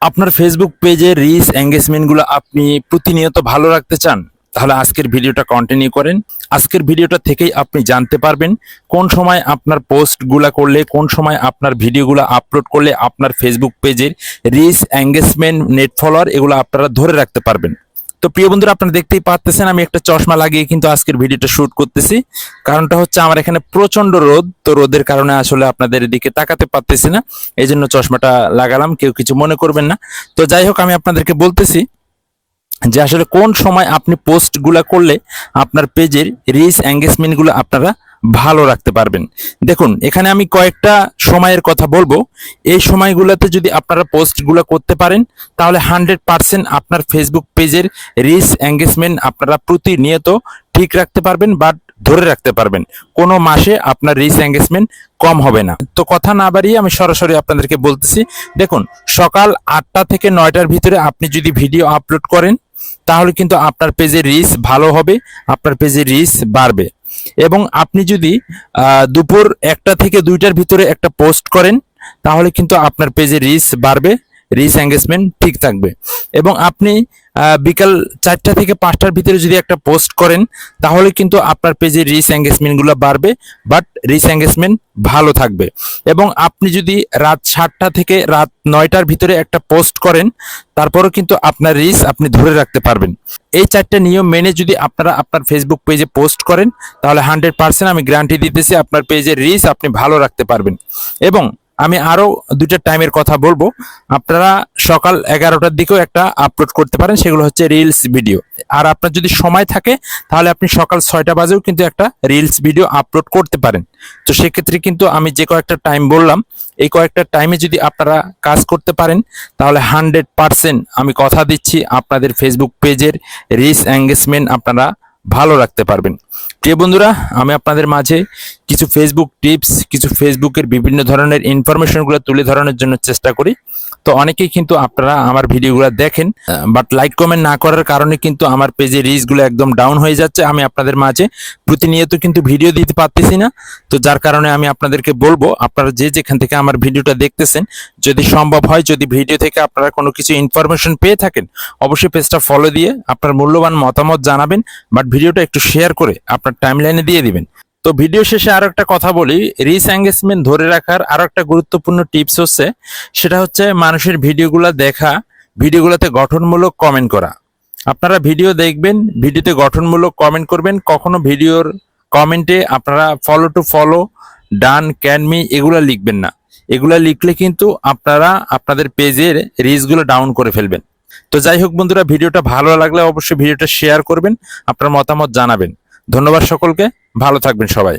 আপনার ফেসবুক পেজের রিচ এঙ্গেজমেন্টগুলো আপনি প্রতিনিয়ত ভালো রাখতে চান, তাহলে আজকের ভিডিওটা কন্টিনিউ করেন। আজকের ভিডিওটা থেকেই আপনি জানতে পারবেন কোন সময় আপনার পোস্টগুলা করলে, কোন সময় আপনার ভিডিওগুলো আপলোড করলে আপনার ফেসবুক পেজের রিচ এঙ্গেজমেন্ট, নেট ফলোয়ার এগুলো আপনারা ধরে রাখতে পারবেন। তো প্রিয় বন্ধুরা, আপনারা দেখতেই পাচ্ছেন আমি একটা চশমা লাগিয়ে কিন্তু আজকের ভিডিওটা শুট করতেছি। কারণটা হচ্ছে আমার এখানে প্রচন্ড রোদ, তো রোদের কারণে আসলে আপনাদের দিকে তাকাতে পারতেছি না, এই জন্য চশমাটা লাগালাম, কেউ কিছু মনে করবেন না। তো যাই হোক, আমি আপনাদেরকে বলতেছি যে আসলে কোন সময় আপনি পোস্টগুলা করলে আপনার পেজের রিচ এঙ্গেজমেন্টগুলো আপনারা ভালো রাখতে পারবেন। দেখুন, এখানে আমি কয়েকটা সময়ের কথা বলবো। এই সময়গুলোতে যদি আপনারা পোস্টগুলো করতে পারেন, তাহলে 100% আপনার ফেসবুক পেজের রিচ এঙ্গেজমেন্ট আপনারা প্রতিনিয়ত ঠিক রাখতে পারবেন বা ধরে রাখতে পারবেন। কোনো মাসে আপনার রিচ এঙ্গেজমেন্ট কম হবে না। তো কথা না বাড়িয়ে আমি সরাসরি আপনাদেরকে বলতেছি, দেখুন, সকাল 8টা থেকে 9টার ভিতরে আপনি যদি ভিডিও আপলোড করেন, তাহলে কিন্তু আপনার পেজের রিচ ভালো হবে, আপনার পেজের রিচ বাড়বে। এবং আপনি যদি দুপুর 1টা থেকে 2টার ভিতরে একটা পোস্ট করেন, তাহলে কিন্তু আপনার পেজের রিচ বাড়বে, রিচ এঙ্গেজমেন্ট ঠিক থাকবে। এবং আপনি বিকাল 4টা থেকে 5টার ভিতরে যদি একটা পোস্ট করেন, তাহলে কিন্তু আপনার পেজের রিচ এঙ্গেজমেন্টগুলো বাড়বে, বাট রিচ এঙ্গেজমেন্ট ভালো থাকবে। এবং আপনি যদি রাত 7টা থেকে রাত 9টার ভিতরে একটা পোস্ট করেন, তারপরও কিন্তু আপনার রিচ আপনি ধরে রাখতে পারবেন। এই 4টা নিয়ম মেনে যদি আপনারা আপনার ফেসবুক পেজে পোস্ট করেন, তাহলে 100% আমি গ্যারান্টি দিতেছি আপনার পেজের রিচ আপনি ভালো রাখতে পারবেন। এবং আমি আরো 2টা টাইমের কথা বলবো। আপনারা সকাল 11টার দিকেও একটা আপলোড করতে পারেন, সেগুলো হচ্ছে রিলস ভিডিও। আর আপনার যদি সময় থাকে, তাহলে আপনি সকাল 6টা বাজেও কিন্তু একটা রিলস ভিডিও আপলোড করতে পারেন। তো সেক্ষেত্রে কিন্তু আমি যে কয়েকটা টাইম বললাম, এই কয়েকটা টাইমে যদি আপনারা কাজ করতে পারেন, তাহলে 100% আমি কথা দিচ্ছি আপনাদের ফেসবুক পেজের রিচ এঙ্গেজমেন্ট আপনারা ভালো রাখতে পারবেন। প্রিয় বন্ধুরা, আমি আপনাদের মাঝে কিছু ফেসবুক টিপস, কিছু ফেসবুকের বিভিন্ন ধরনের ইনফরমেশনগুলো তুলে ধরানোর জন্য চেষ্টা করি। তো অনেকেই কিন্তু আপনারা আমার ভিডিওগুলো দেখেন, বাট লাইক কমেন্ট না করার কারণে কিন্তু আমার পেজে রিচগুলো একদম ডাউন হয়ে যাচ্ছে। আমি আপনাদের মাঝে প্রতিনিয়ত কিন্তু ভিডিও দিতে পারতেছি না। তো যার কারণে আমি আপনাদেরকে বলবো, আপনারা যে যেখান থেকে আমার ভিডিওটা দেখতেছেন, যদি সম্ভব হয়, যদি ভিডিও থেকে আপনারা কোনো কিছু ইনফরমেশন পেয়ে থাকেন, অবশ্যই পেজটা ফলো দিয়ে আপনার মূল্যবান মতামত জানাবেন, বাট ভিডিওটা একটু শেয়ার করে আপনার টাইমলাইনে দিয়ে দিবেন। তো ভিডিও শেষে আরো একটা কথা বলি, রিচ এঙ্গেজমেন্ট ধরে রাখার আরো একটা গুরুত্বপূর্ণ টিপস হচ্ছে, সেটা হচ্ছে মানুষের ভিডিওগুলো দেখা, ভিডিওগুলোতে গঠনমূলক কমেন্ট করা। আপনারা ভিডিও দেখবেন, ভিডিওতে গঠনমূলক কমেন্ট করবেন। কখনো ভিডিওর কমেন্টে আপনারা follow to follow, done, can me এগুলা লিখবেন না। এগুলা লিখলে কিন্তু আপনারা আপনাদের পেজের রিচগুলো ডাউন করে ফেলবেন। তো যাই হোক বন্ধুরা, ভিডিওটা ভালো লাগলে অবশ্যই ভিডিওটা শেয়ার করবেন, আপনার মতামত জানাবেন। ধন্যবাদ সকলকে, ভালো থাকবেন সবাই।